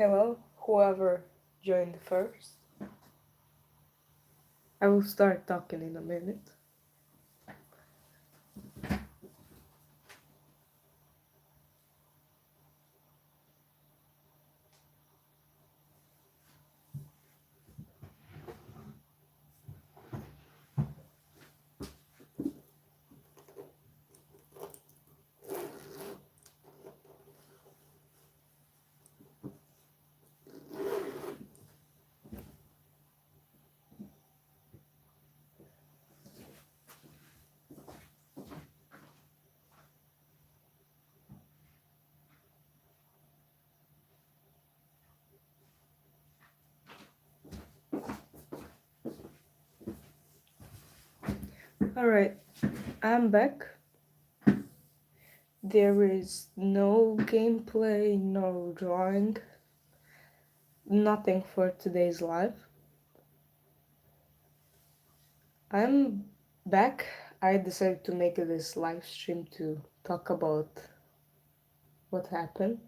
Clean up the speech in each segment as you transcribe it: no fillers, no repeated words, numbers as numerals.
Hello, whoever joined first. I will start talking in a minute. Alright, I'm back. There is no gameplay, no drawing, nothing for today's live. I'm back. I decided to make this live stream to talk about what happened.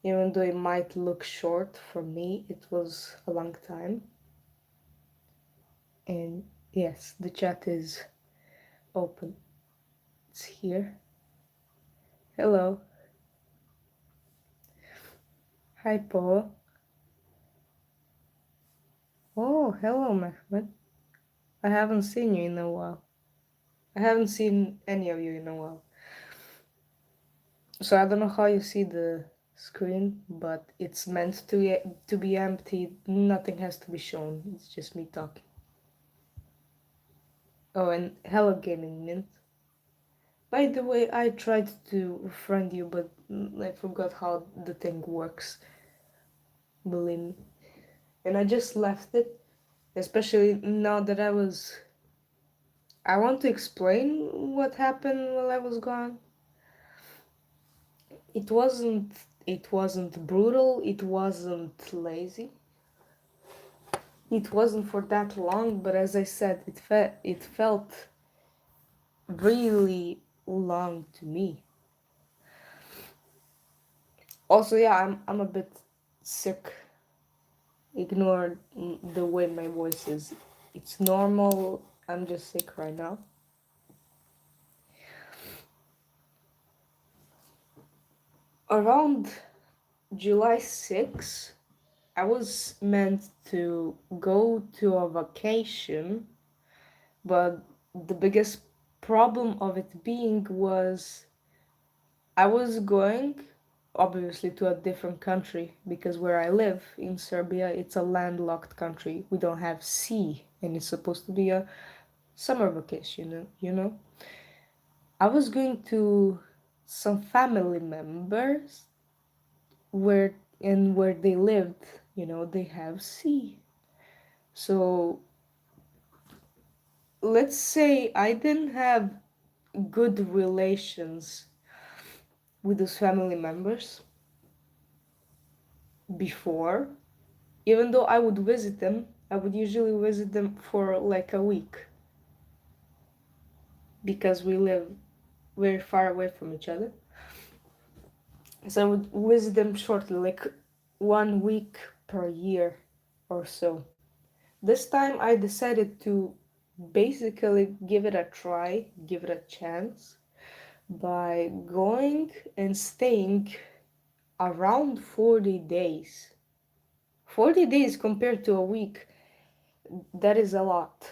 Even though it might look short, for me it was a long time. And yes, the chat is open. It's here. Hello. Hi, Paul. Oh, hello, Mehmet. I haven't seen you in a while. I haven't seen any of you in a while. So I don't know how you see the screen, but it's meant to be empty. Nothing has to be shown. It's just me talking. Oh, and hello, Gaming Mint. By the way, I tried to friend you, but I forgot how the thing works. Believe me. And I just left it, especially now that I want to explain what happened while I was gone. It wasn't brutal, it wasn't lazy. It wasn't for that long, but as I said, it felt really long to me. Also, yeah, I'm a bit sick. Ignore the way my voice is. It's normal. I'm just sick right now. Around July 6th, I was meant to go to a vacation, but the biggest problem of it being was I was going obviously to a different country because where I live in Serbia, it's a landlocked country. We don't have sea, and it's supposed to be a summer vacation, you know? I was going to some family members where they lived, they have sea. So let's say I didn't have good relations with those family members before. Even though I would visit them, I would usually visit them for like a week because we live very far away from each other. So I would visit them shortly, like 1 week per year or so. This time I decided to basically give it a try, give it a chance by going and staying around 40 days. 40 days compared to a week, that is a lot.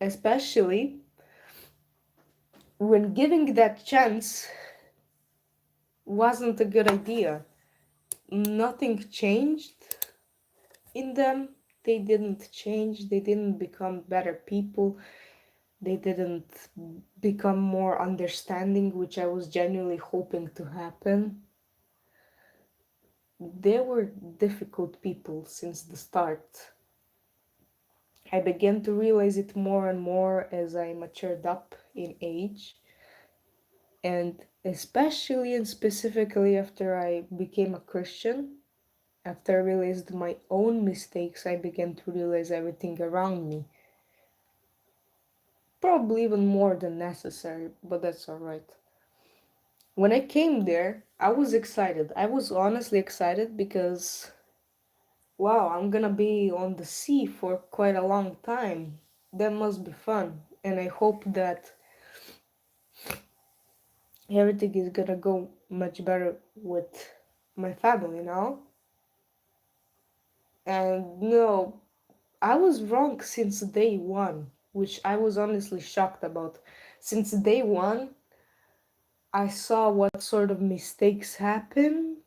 Especially when giving that chance wasn't a good idea. Nothing changed in them. They didn't change, they didn't become better people, they didn't become more understanding, which I was genuinely hoping to happen. They were difficult people since the start. I began to realize it more and more as I matured up in age, and especially and specifically after I became a Christian. After I realized my own mistakes, I began to realize everything around me. Probably even more than necessary, but that's alright. When I came there, I was excited. I was honestly excited because Wow, I'm gonna be on the sea for quite a long time. That must be fun. And I hope that everything is gonna go much better with my family now. And no, I was wrong since day one, which I was honestly shocked about. Since day one, I saw what sort of mistakes happen,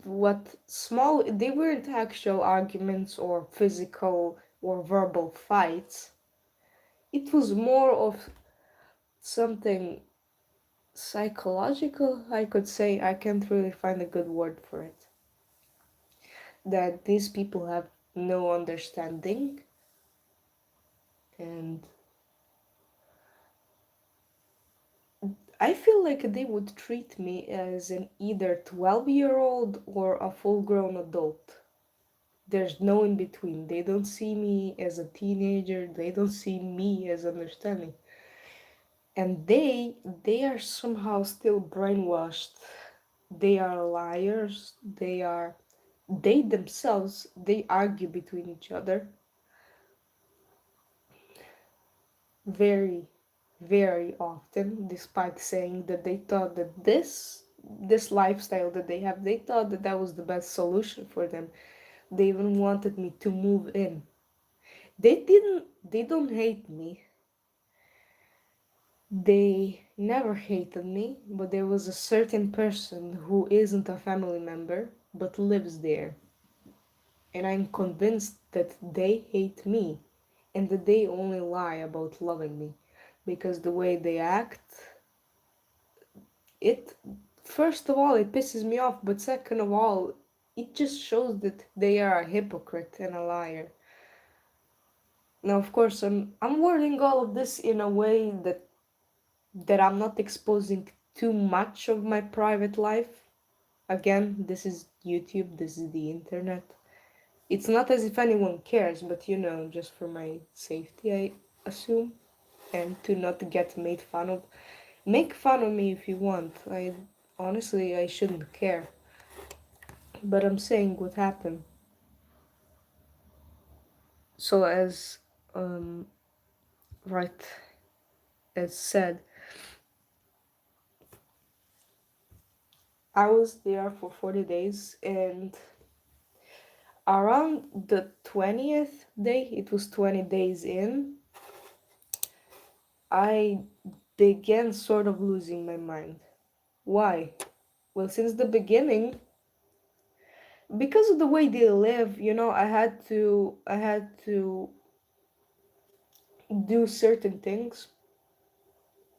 what small, they weren't actual arguments or physical or verbal fights. It was more of something psychological, I could say. I can't really find a good word for it. That these people have no understanding, and I feel like they would treat me as an either 12-year-old or a full grown adult. There's no in between. They don't see me as a teenager, they don't see me as understanding. And they are somehow still brainwashed. They are liars. They themselves, they argue between each other very, very often, despite saying that they thought that this lifestyle that they have, they thought that that was the best solution for them. They even wanted me to move in. They don't hate me. They never hated me, but there was a certain person who isn't a family member but lives there. And I'm convinced that they hate me and that they only lie about loving me because the way they act, it first of all it pisses me off, but second of all, it just shows that they are a hypocrite and a liar. Now, of course, I'm wording all of this in a way that I'm not exposing too much of my private life. Again, this is YouTube, this is the internet. It's not as if anyone cares, but just for my safety, I assume, and to not get made fun of. Make fun of me if you want. I honestly I shouldn't care, but I'm saying what happened. So um right as said, I was there for 40 days, and around the 20th day, it was 20 days in, I began sort of losing my mind. Why? Well, since the beginning, because of the way they live, I had to do certain things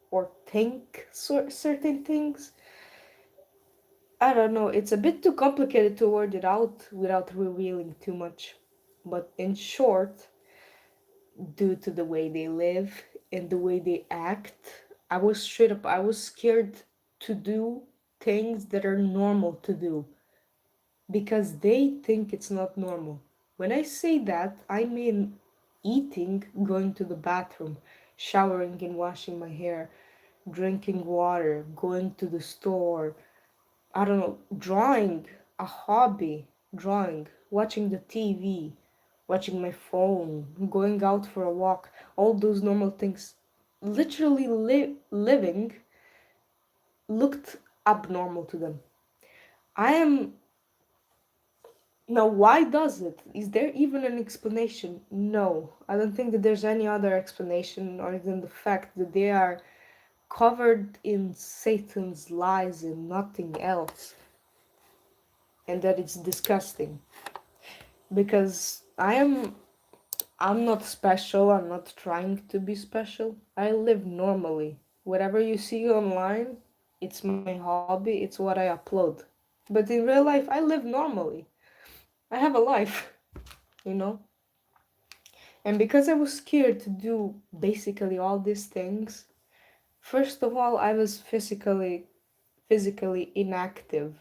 or think certain things. I don't know, it's a bit too complicated to word it out without revealing too much. But in short, due to the way they live and the way they act, I was scared to do things that are normal to do because they think it's not normal. When I say that, I mean eating, going to the bathroom, showering and washing my hair, drinking water, going to the store, I don't know, drawing, a hobby, drawing, watching the TV, watching my phone, going out for a walk, all those normal things. Literally living looked abnormal to them. I am. Now, why does it? Is there even an explanation? No, I don't think that there's any other explanation other than the fact that they are covered in Satan's lies and nothing else, and that it's disgusting. Because I'm not special, I'm not trying to be special. I live normally. Whatever you see online, it's my hobby, it's what I upload. But in real life, I live normally. I have a life, you know? And because I was scared to do basically all these things, first of all, I was physically inactive.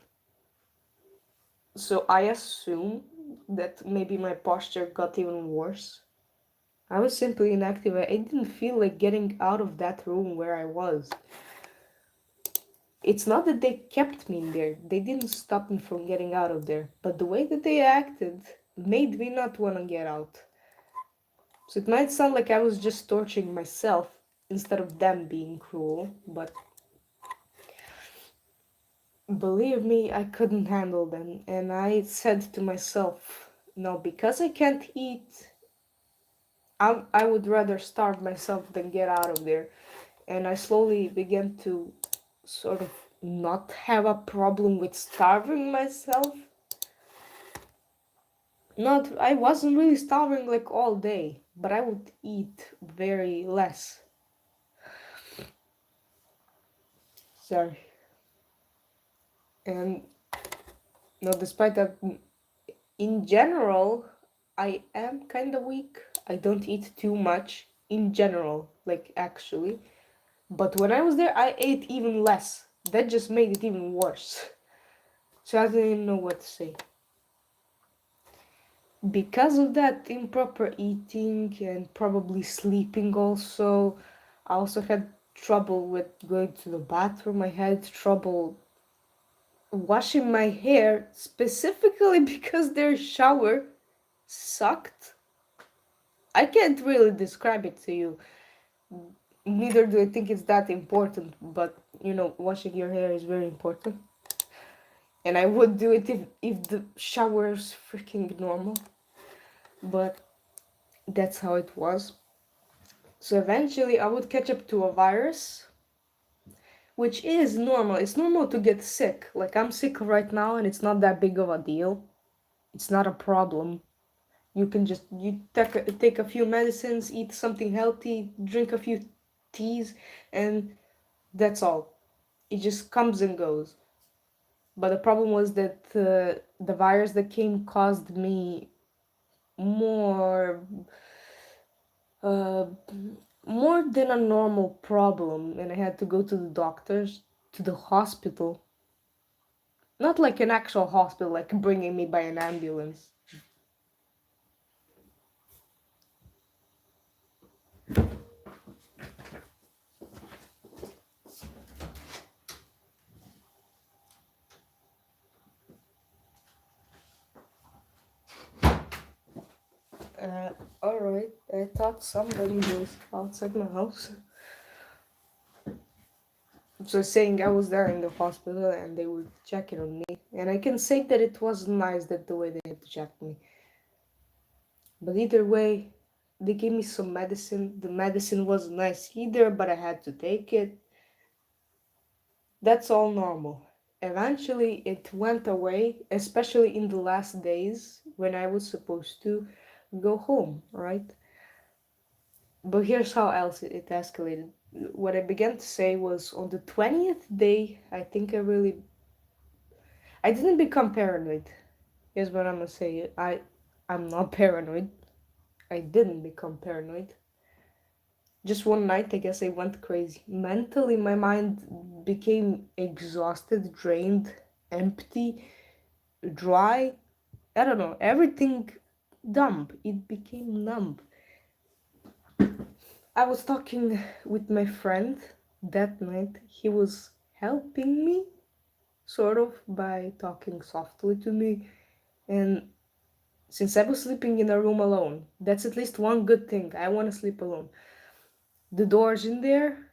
So I assume that maybe my posture got even worse. I was simply inactive. I didn't feel like getting out of that room where I was. It's not that they kept me in there, they didn't stop me from getting out of there. But the way that they acted, made me not want to get out. So it might sound like I was just torturing myself instead of them being cruel, but believe me, I couldn't handle them. And I said to myself, no, because I can't eat, I would rather starve myself than get out of there. And I slowly began to sort of not have a problem with starving myself. Not, I wasn't really starving like all day, but I would eat very less. Sorry. And no, despite that, in general, I am kind of weak. I don't eat too much in general, like actually. But when I was there, I ate even less. That just made it even worse. So I didn't know what to say. Because of that improper eating and probably sleeping also, I also had trouble with going to the bathroom. I had trouble washing my hair specifically because their shower sucked. I can't really describe it to you. Neither do I think it's that important, but washing your hair is very important. And I would do it if the shower is freaking normal. But that's how it was. So eventually I would catch up to a virus, which is normal. It's normal to get sick. Like I'm sick right now and it's not that big of a deal. It's not a problem. You can just take a few medicines, eat something healthy, drink a few teas, and that's all. It just comes and goes. But the problem was that the virus that came caused me more uh, more than a normal problem, and I had to go to the doctors, to the hospital. Not like an actual hospital, like bringing me by an ambulance. Uh, Alright, I thought somebody was outside my house. So saying I was there in the hospital and they were checking on me. And I can say that it was nice that the way they had to check me. But either way, they gave me some medicine. The medicine wasn't nice either, but I had to take it. That's all normal. Eventually, it went away, especially in the last days when I was supposed to go home, right? But here's how else it escalated. What I began to say was on the 20th day, I didn't become paranoid. Here's what I'm gonna say. I'm not paranoid. I didn't become paranoid. Just one night, I guess I went crazy. Mentally, my mind became exhausted, drained, empty, dry. I don't know, everything dumb. It became numb. I was talking with my friend that night. He was helping me, sort of, by talking softly to me. And since I was sleeping in a room alone, that's at least one good thing. I want to sleep alone. The doors in there,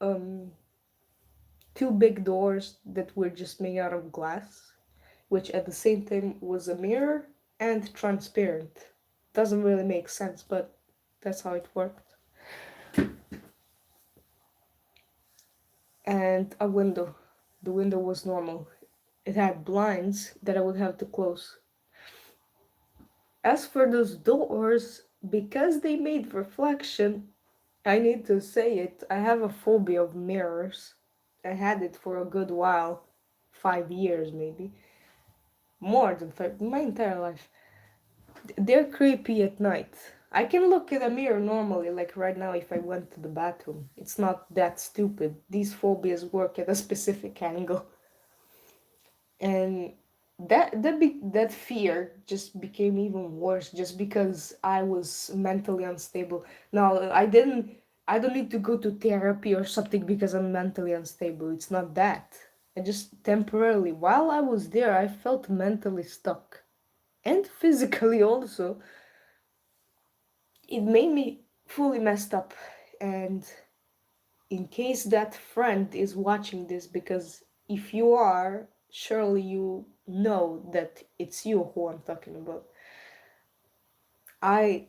um, two big doors that were just made out of glass, which at the same time was a mirror and transparent. Doesn't really make sense, but that's how it worked. And a window. The window was normal. It had blinds that I would have to close. As for those doors, because they made reflection, I need to say it, I have a phobia of mirrors. I had it for a good while, 5 years maybe. More than five, my entire life. They're creepy at night. I can look at a mirror normally, like right now if I went to the bathroom. It's not that stupid. These phobias work at a specific angle. And that fear just became even worse just because I was mentally unstable. Now, I don't need to go to therapy or something because I'm mentally unstable. It's not that. I just temporarily, while I was there, I felt mentally stuck. and physically also, it made me fully messed up. And in case that friend is watching this, because if you are, surely you know that it's you who I'm talking about. I,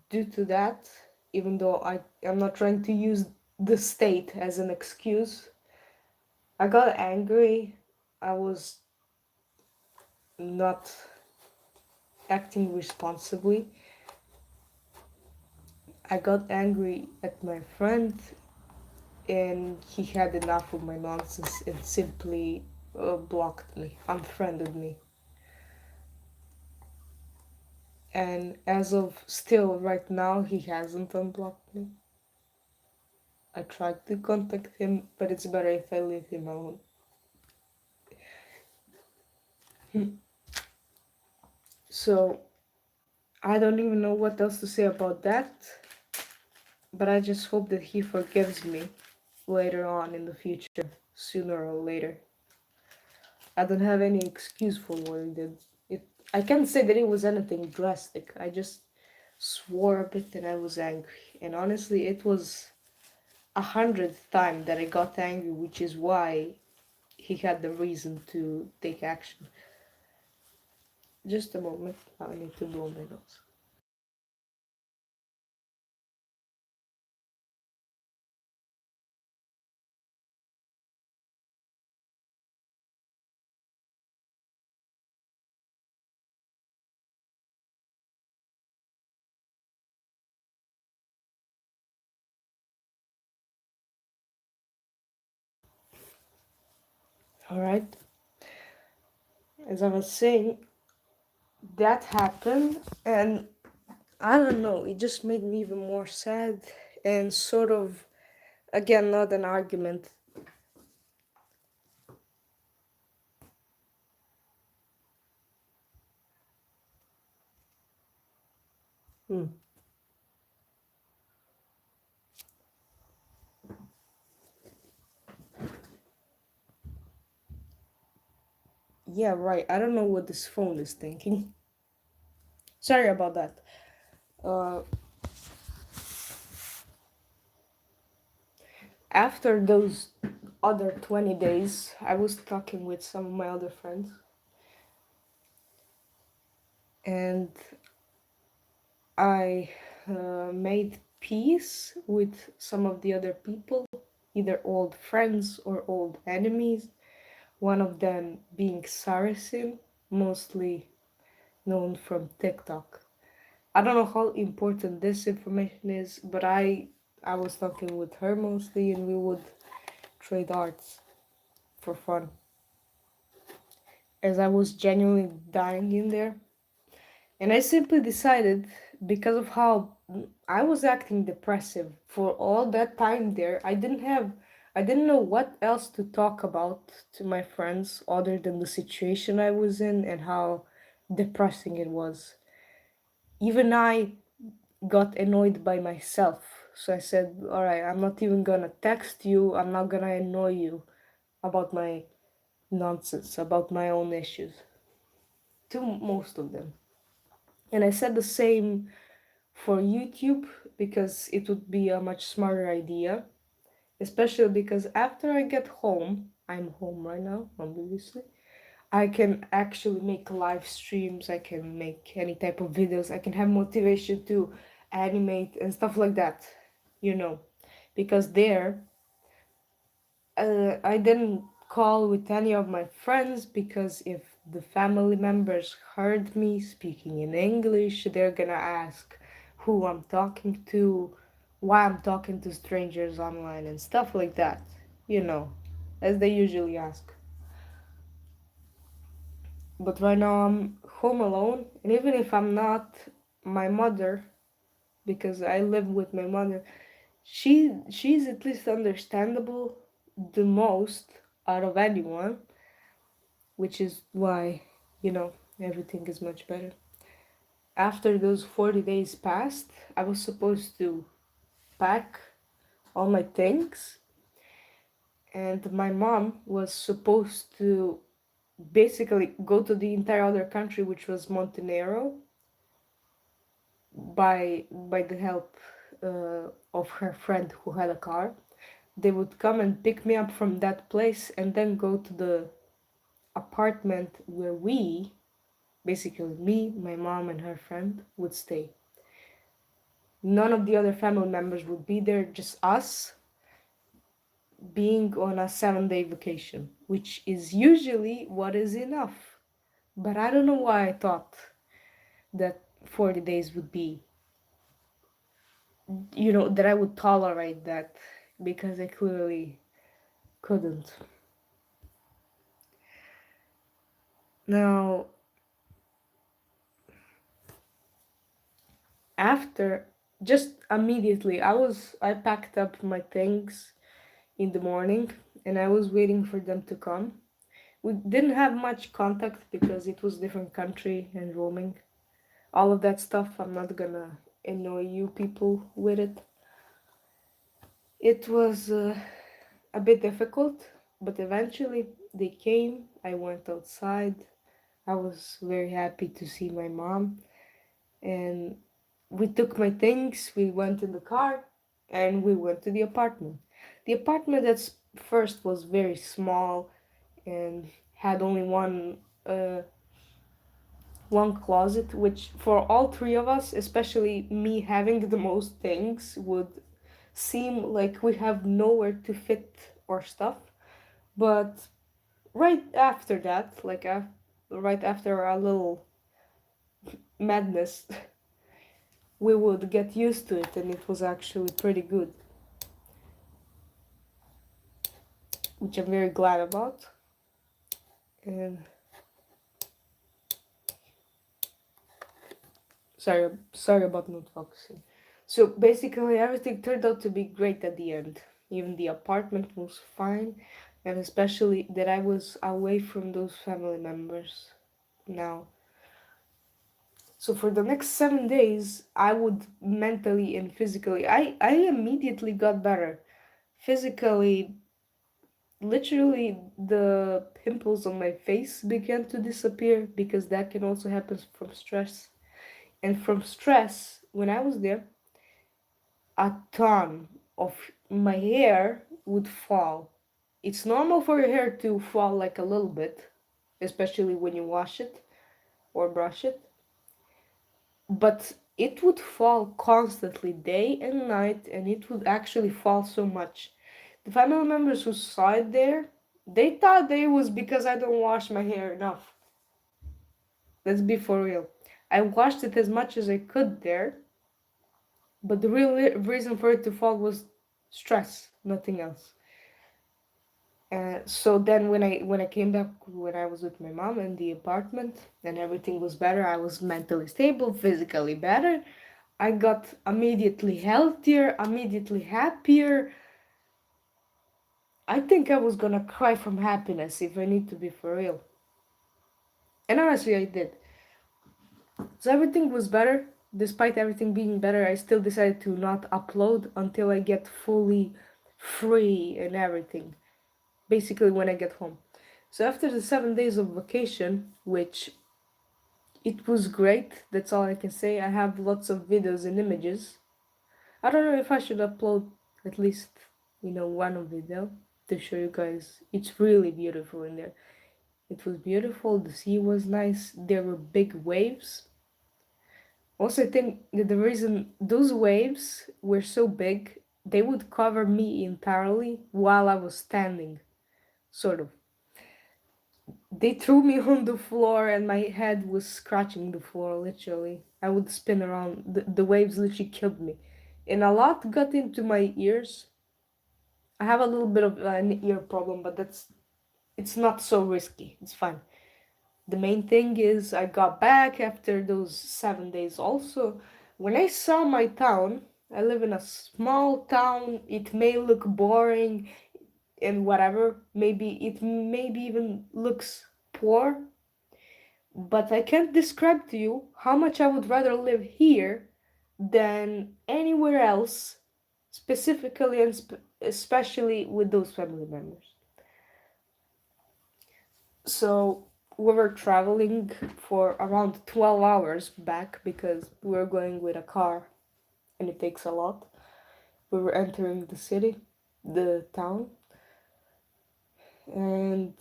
due to that, even though I am not trying to use the state as an excuse, I got angry. I was not acting responsibly. I got angry at my friend, and he had enough of my nonsense and simply blocked me, unfriended me. And as of still right now, he hasn't unblocked me. I tried to contact him, but it's better if I leave him alone. So I don't even know what else to say about that, but I just hope that he forgives me later on in the future, sooner or later. I don't have any excuse for what he did. I can't say that it was anything drastic. I just swore a bit and I was angry. And honestly, it was 100th time that I got angry, which is why he had the reason to take action. Just a moment, I need to blow my nose. Alright, as I was saying, that happened, and I don't know, it just made me even more sad and sort of, again, not an argument. Hmm. Yeah, right. I don't know what this phone is thinking. Sorry about that. Uh, After those other 20 days, I was talking with some of my other friends, and I made peace with some of the other people, either old friends or old enemies. One of them being Saracen, mostly known from TikTok. I don't know how important this information is, but I was talking with her mostly, and we would trade arts for fun. As I was genuinely dying in there, and I simply decided, because of how I was acting depressive for all that time there, I didn't know what else to talk about to my friends other than the situation I was in and how depressing it was. Even I got annoyed by myself. So I said, all right, I'm not even gonna text you, I'm not gonna annoy you about my nonsense, about my own issues. To most of them. And I said the same for YouTube because it would be a much smarter idea, especially because after I get home, I'm home right now, obviously. I can actually make live streams, I can make any type of videos, I can have motivation to animate and stuff like that, you know. Because there, I didn't call with any of my friends because if the family members heard me speaking in English, they're gonna ask who I'm talking to, why I'm talking to strangers online, and stuff like that, you know, as they usually ask. But right now I'm home alone, and even if I'm not, my mother, because I live with my mother, she's at least understandable the most out of anyone, which is why, you know, everything is much better. After those 40 days passed, I was supposed to pack all my things, and my mom was supposed to basically go to the entire other country, which was Montenegro, by the help of her friend who had a car. They would come and pick me up from that place and then go to the apartment where we, basically me, my mom, and her friend, would stay. None of the other family members would be there, just us being on a 7 day vacation, which is usually what is enough. But I don't know why I thought that 40 days would be, that I would tolerate that, because I clearly couldn't. Now, after, just immediately, I packed up my things in the morning and I was waiting for them to come. We didn't have much contact because it was different country and roaming. All of that stuff, I'm not gonna annoy you people with it. It was a bit difficult, but eventually they came. I went outside. I was very happy to see my mom, and we took my things, we went in the car, and we went to the apartment. The apartment at first was very small and had only one closet, which for all three of us, especially me having the most things, would seem like we have nowhere to fit our stuff. But right after that, right after our little madness, we would get used to it, and it was actually pretty good, which I'm very glad about. And sorry about not focusing. So basically, everything turned out to be great at the end. Even the apartment was fine, and especially that I was away from those family members now. So for the next 7 days, I would mentally and physically, I immediately got better. Physically, literally, the pimples on my face began to disappear because that can also happen from stress. And from stress, when I was there, a ton of my hair would fall. It's normal for your hair to fall like a little bit, especially when you wash it or brush it, but it would fall constantly, day and night, and it would actually fall so much. The family members who saw it there, they thought that it was because I don't wash my hair enough. Let's be for real. I washed it as much as I could there, but the real reason for it to fall was stress, nothing else. So then when I came back, when I was with my mom in the apartment and everything was better, I was mentally stable, physically better. I got immediately healthier, immediately happier. I think I was gonna cry from happiness, if I need to be for real. And honestly, I did. So everything was better. Despite everything being better, I still decided to not upload until I get fully free and everything. Basically, when I get home. So after the 7 days of vacation, which it was great, that's all I can say. I have lots of videos and images. I don't know if I should upload at least, one video to show you guys. It's really beautiful in there. It was beautiful, the sea was nice, there were big waves. Also, I think that the reason those waves were so big, they would cover me entirely while I was standing, sort of. They threw me on the floor and my head was scratching the floor, literally. I would spin around. The waves literally killed me. And a lot got into my ears. I have a little bit of an ear problem, but it's not so risky. It's fine. The main thing is I got back after those 7 days also. When I saw my town, I live in a small town. It may look boring and whatever. Maybe even looks poor, but I can't describe to you how much I would rather live here than anywhere else, specifically and especially with those family members. So we were traveling for around 12 hours back because we were going with a car and it takes a lot. We were entering the city, the town, and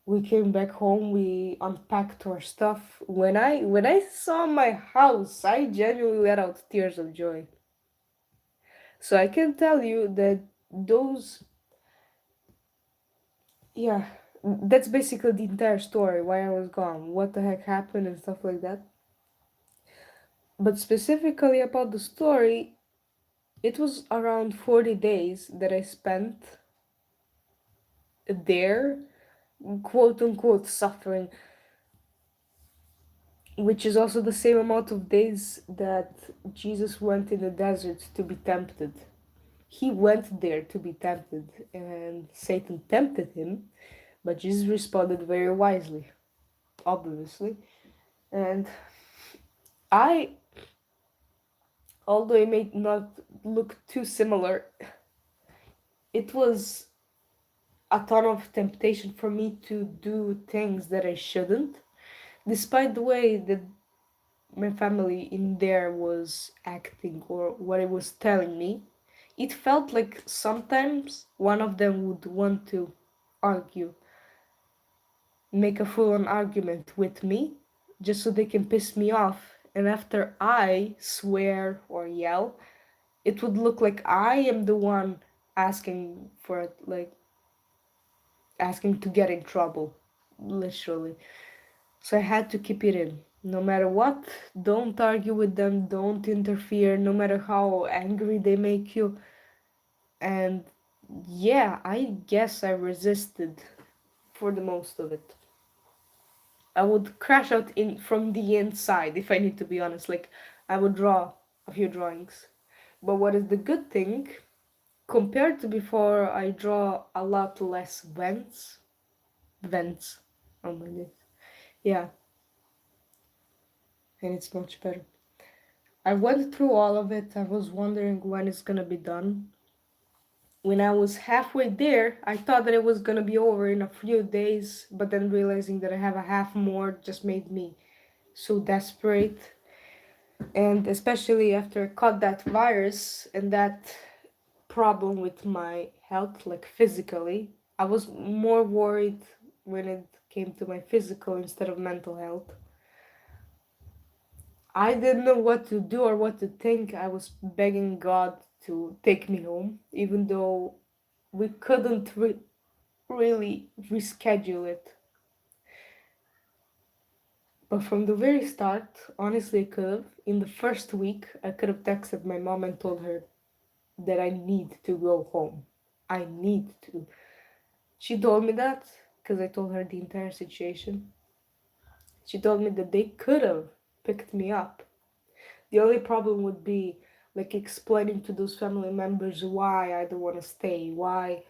we came back home. We unpacked our stuff. When I saw my house, I genuinely let out tears of joy. So I can tell you that those, yeah, that's basically the entire story. Why I was gone, what the heck happened, and stuff like that. But specifically about the story, it was around 40 days that I spent there, quote unquote, suffering, which is also the same amount of days that Jesus went in the desert to be tempted. He went there to be tempted, and Satan tempted him, but Jesus responded very wisely, obviously. And I, although it may not look too similar, it was a ton of temptation for me to do things that I shouldn't, despite the way that my family in there was acting or what it was telling me. It felt like sometimes one of them would want to argue, make a full on argument with me, just so they can piss me off. And after I swear or yell, it would look like I am the one asking for it, like asking to get in trouble, literally. So I had to keep it in. No matter what, don't argue with them, don't interfere, no matter how angry they make you. And yeah, I guess I resisted for the most of it. I would crash out in from the inside if I need to be honest. Like I would draw a few drawings. But what is the good thing? Compared to before, I draw a lot less vents. Vents. Oh my god. Yeah, and it's much better. I went through all of it. I was wondering when it's gonna be done. When I was halfway there, I thought that it was gonna be over in a few days, but then realizing that I have a half more just made me so desperate. And especially after I caught that virus and that problem with my health, like physically, I was more worried when it came to my physical instead of mental health. I didn't know what to do or what to think. I was begging God to take me home, even though we couldn't really reschedule it. But from the very start, honestly, I could have. In the first week, I could have texted my mom and told her that I need to go home. I need to. She told me that because I told her the entire situation. She told me that they could have picked me up. The only problem would be like explaining to those family members why I don't want to stay, why,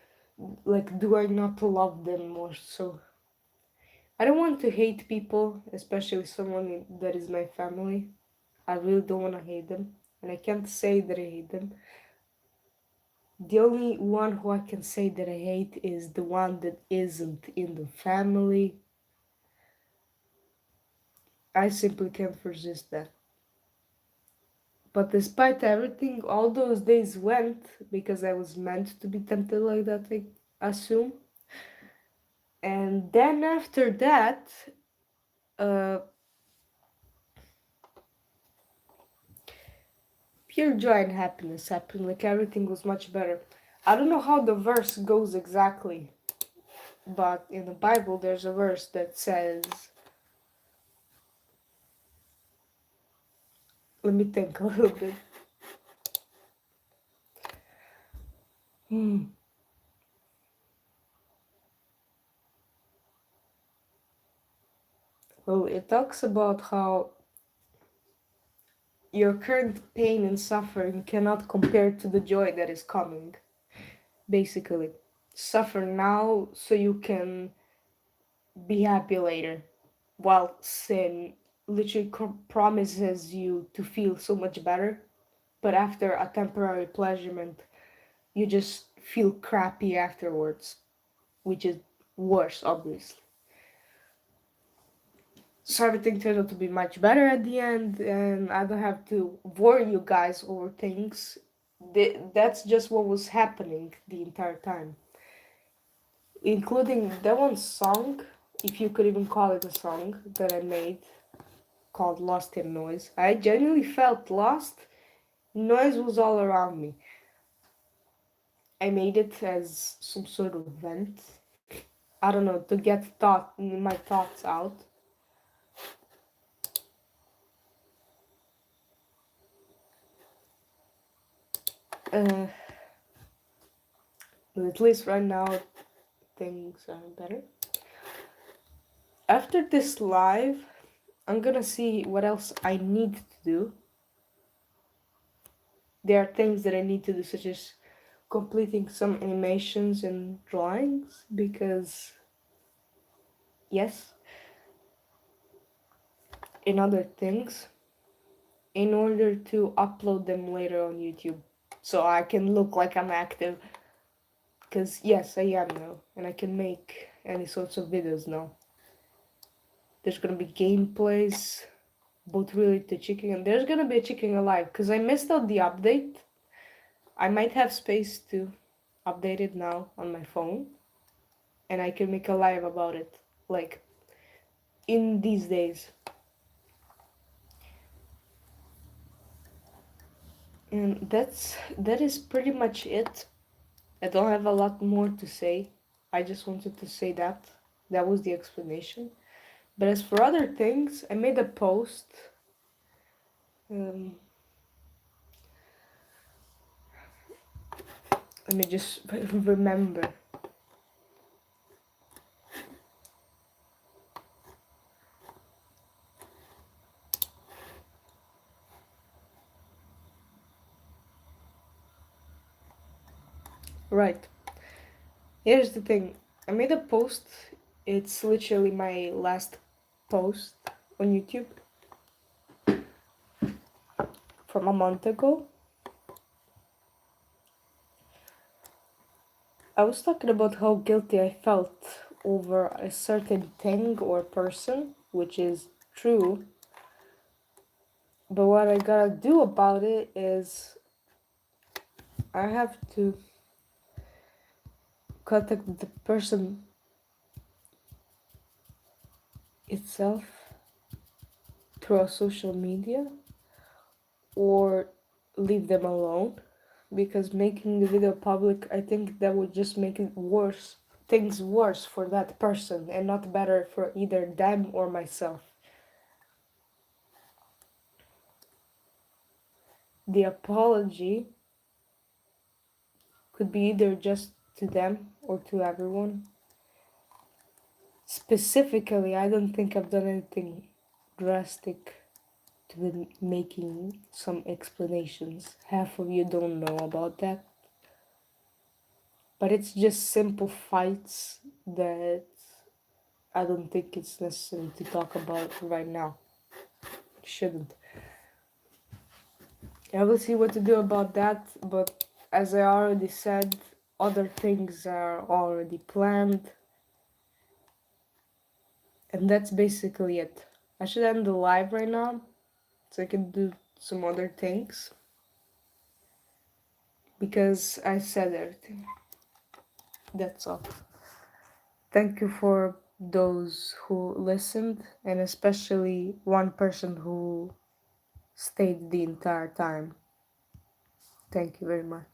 like, do I not love them more so. I don't want to hate people, especially someone that is my family. I really don't want to hate them, and I can't say that I hate them. The only one who I can say that I hate is the one that isn't in the family. I simply can't resist that. But despite everything, all those days went because I was meant to be tempted like that, I assume. And then after that, uh, pure joy and happiness happened. Like everything was much better. I don't know how the verse goes exactly, but in the Bible there's a verse that says, let me think a little bit. Hmm. Well, it talks about how your current pain and suffering cannot compare to the joy that is coming. Basically, suffer now so you can be happy later, while sin literally promises you to feel so much better, but after a temporary pleasurement, you just feel crappy afterwards, which is worse, obviously. So everything turned out to be much better at the end, and I don't have to worry you guys over things. That's just what was happening the entire time, including that one song, if you could even call it a song, that I made called Lost in Noise. I genuinely felt lost. Noise was all around me. I made it as some sort of vent. I don't know, to get my thoughts out. Uh, but at least right now things are better. After this live, I'm gonna see what else I need to do. There are things that I need to do, such as completing some animations and drawings, because, yes, in other things, in order to upload them later on YouTube. So I can look like I'm active. Because, yes, I am now. And I can make any sorts of videos now. There's gonna be gameplays, both related to Chicken, and there's gonna be a Chicken Alive, because I missed out the update. I might have space to update it now on my phone, and I can make a live about it, like, in these days. And that is pretty much it. I don't have a lot more to say. I just wanted to say that. That was the explanation. But as for other things, I made a post. Um, Let me just remember. Right. Here's the thing. I made a post. It's literally my last post on YouTube from a month ago. I was talking about how guilty I felt over a certain thing or person, which is true. But what I gotta do about it is I have to contact the person itself through a social media or leave them alone, because making the video public, I think that would just make it worse, things worse for that person and not better for either them or myself. The apology could be either just to them or to everyone. Specifically, I don't think I've done anything drastic to be making some explanations. Half of you don't know about that. But it's just simple fights that I don't think it's necessary to talk about right now. Shouldn't. I will see what to do about that, but as I already said, other things are already planned, and that's basically it. I should end the live right now so I can do some other things, because I said everything. That's all. Thank you for those who listened, and especially one person who stayed the entire time. Thank you very much.